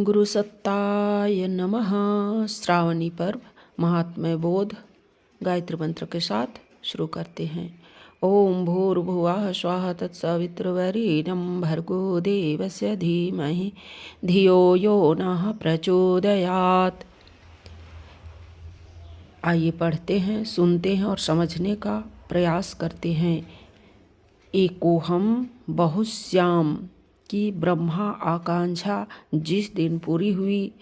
ओम गुरु सत्ताय नमः। श्रावणी पर्व महात्म्य बोध गायत्री मंत्र के साथ शुरू करते हैं। ओम भूर्भुवः स्वः तत्सवितुर्वरेण्यं भर्गो देवस्य धीमहि धियो यो नः प्रचोदयात्। आइए पढ़ते हैं, सुनते हैं और समझने का प्रयास करते हैं। एकोहम बहुश्याम की ब्रह्मा आकांक्षा जिस दिन पूरी हुई,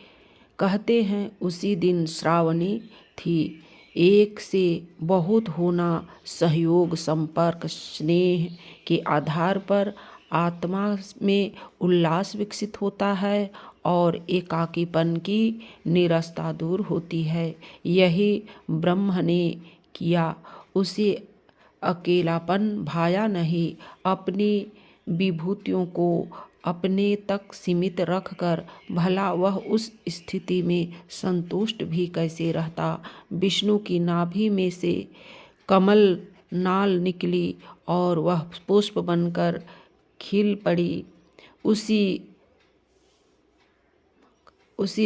कहते हैं उसी दिन श्रावणी थी। एक से बहुत होना, सहयोग, संपर्क, स्नेह के आधार पर आत्मा में उल्लास विकसित होता है और एकाकीपन की निरस्ता दूर होती है। यही ब्रह्म ने किया। उसे अकेलापन भाया नहीं। अपनी विभूतियों को अपने तक सीमित रखकर भला वह उस स्थिति में संतुष्ट भी कैसे रहता। विष्णु की नाभि में से कमल नाल निकली और वह पुष्प बनकर खिल पड़ी। उसी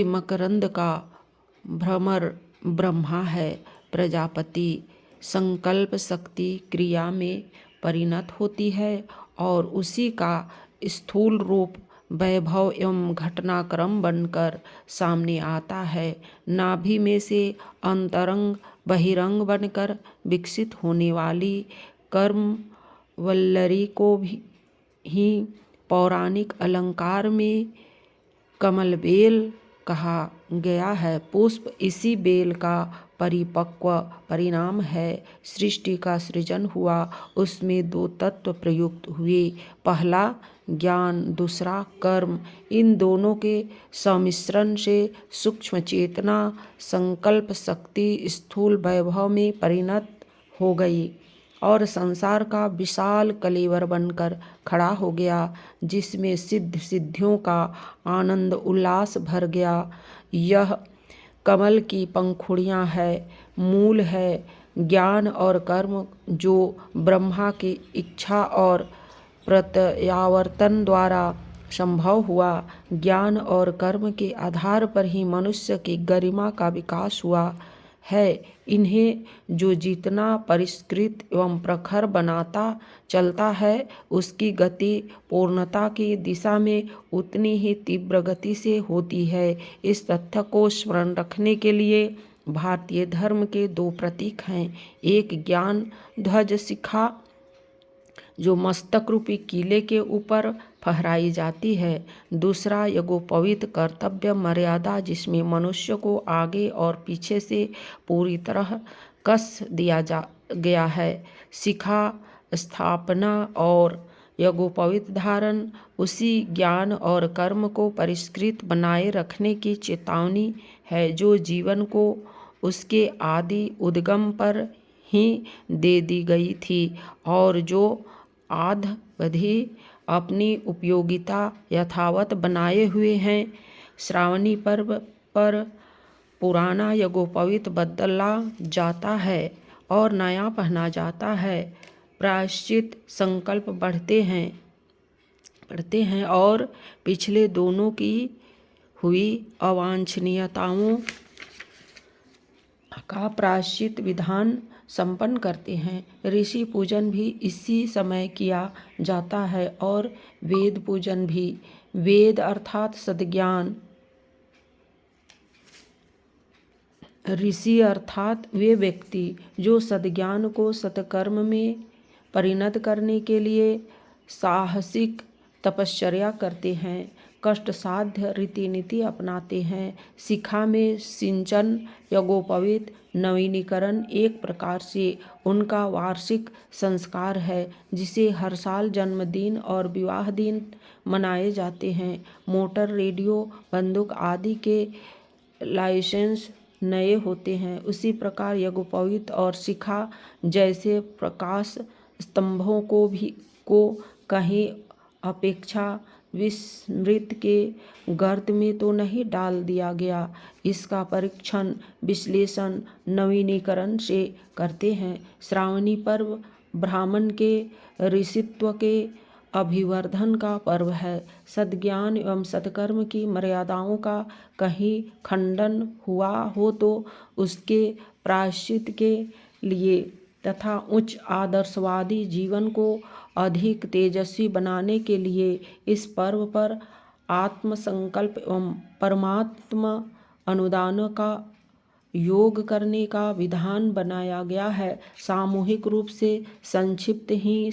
मकरंद का भ्रमर ब्रह्मा है। प्रजापति संकल्प शक्ति क्रिया में परिणत होती है और उसी का स्थूल रूप वैभव एवं घटनाक्रम बनकर सामने आता है। नाभि में से अंतरंग बहिरंग बनकर विकसित होने वाली कर्म वल्लरी को ही पौराणिक अलंकार में कमल बेल कहा गया है। पुष्प इसी बेल का परिपक्व परिणाम है। सृष्टि का सृजन हुआ, उसमें दो तत्व प्रयुक्त हुए, पहला ज्ञान, दूसरा कर्म। इन दोनों के सम्मिश्रण से सूक्ष्म चेतना संकल्प शक्ति स्थूल वैभव में परिणत हो गई और संसार का विशाल कलेवर बनकर खड़ा हो गया, जिसमें सिद्धियों का आनंद उल्लास भर गया। यह कमल की पंखुड़ियां है, मूल है। ज्ञान और कर्म जो ब्रह्मा की इच्छा और प्रत्यावर्तन द्वारा संभव हुआ। ज्ञान और कर्म के आधार पर ही मनुष्य की गरिमा का विकास हुआ है। इन्हें जो जितना परिष्कृत एवं प्रखर बनाता चलता है, उसकी गति पूर्णता की दिशा में उतनी ही तीव्र गति से होती है। इस तथ्य को स्मरण रखने के लिए भारतीय धर्म के दो प्रतीक हैं। एक ज्ञान ध्वज शिखा जो मस्तक रूपी किले के ऊपर फहराई जाती है। दूसरा यज्ञोपवीत कर्तव्य मर्यादा, जिसमें मनुष्य को आगे और पीछे से पूरी तरह कस दिया गया है। शिखा स्थापना और यज्ञोपवीत धारण उसी ज्ञान और कर्म को परिष्कृत बनाए रखने की चेतावनी है, जो जीवन को उसके आदि उद्गम पर ही दे दी गई थी और जो आद्यवधि अपनी उपयोगिता यथावत बनाए हुए हैं। श्रावणी पर्व पर पुराना यज्ञोपवीत बदला जाता है और नया पहना जाता है। प्रायश्चित संकल्प बढ़ते हैं और पिछले दोनों की हुई अवांछनीयताओं का प्रायश्चित विधान संपन्न करते हैं। ऋषि पूजन भी इसी समय किया जाता है और वेद पूजन भी। वेद अर्थात सद्ज्ञान, ऋषि अर्थात वे व्यक्ति जो सद्ज्ञान को सत्कर्म में परिणत करने के लिए साहसिक तपश्चर्या करते हैं, कष्ट साध्य रीति नीति अपनाते हैं। शिखा में सिंचन, यज्ञोपवीत नवीनीकरण एक प्रकार से उनका वार्षिक संस्कार है, जिसे हर साल जन्मदिन और विवाह दिन मनाए जाते हैं। मोटर, रेडियो, बंदूक आदि के लाइसेंस नए होते हैं। उसी प्रकार यज्ञोपवीत और शिखा जैसे प्रकाश स्तंभों को कहीं अपेक्षा विस्मृत के गर्त में तो नहीं डाल दिया गया। इसका परीक्षण विश्लेषण नवीनीकरण से करते हैं। श्रावणी पर्व ब्राह्मण के ऋषित्व के अभिवर्धन का पर्व है। सद्ज्ञान एवं सत्कर्म की मर्यादाओं का कहीं खंडन हुआ हो तो उसके प्रायश्चित के लिए तथा उच्च आदर्शवादी जीवन को अधिक तेजस्वी बनाने के लिए इस पर्व पर आत्मसंकल्प एवं परमात्मा अनुदान का योग करने का विधान बनाया गया है। सामूहिक रूप से संक्षिप्त ही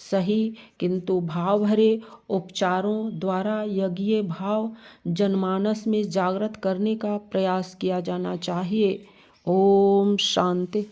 सही किंतु भाव भरे उपचारों द्वारा यज्ञीय भाव जनमानस में जागृत करने का प्रयास किया जाना चाहिए। ओम शांति।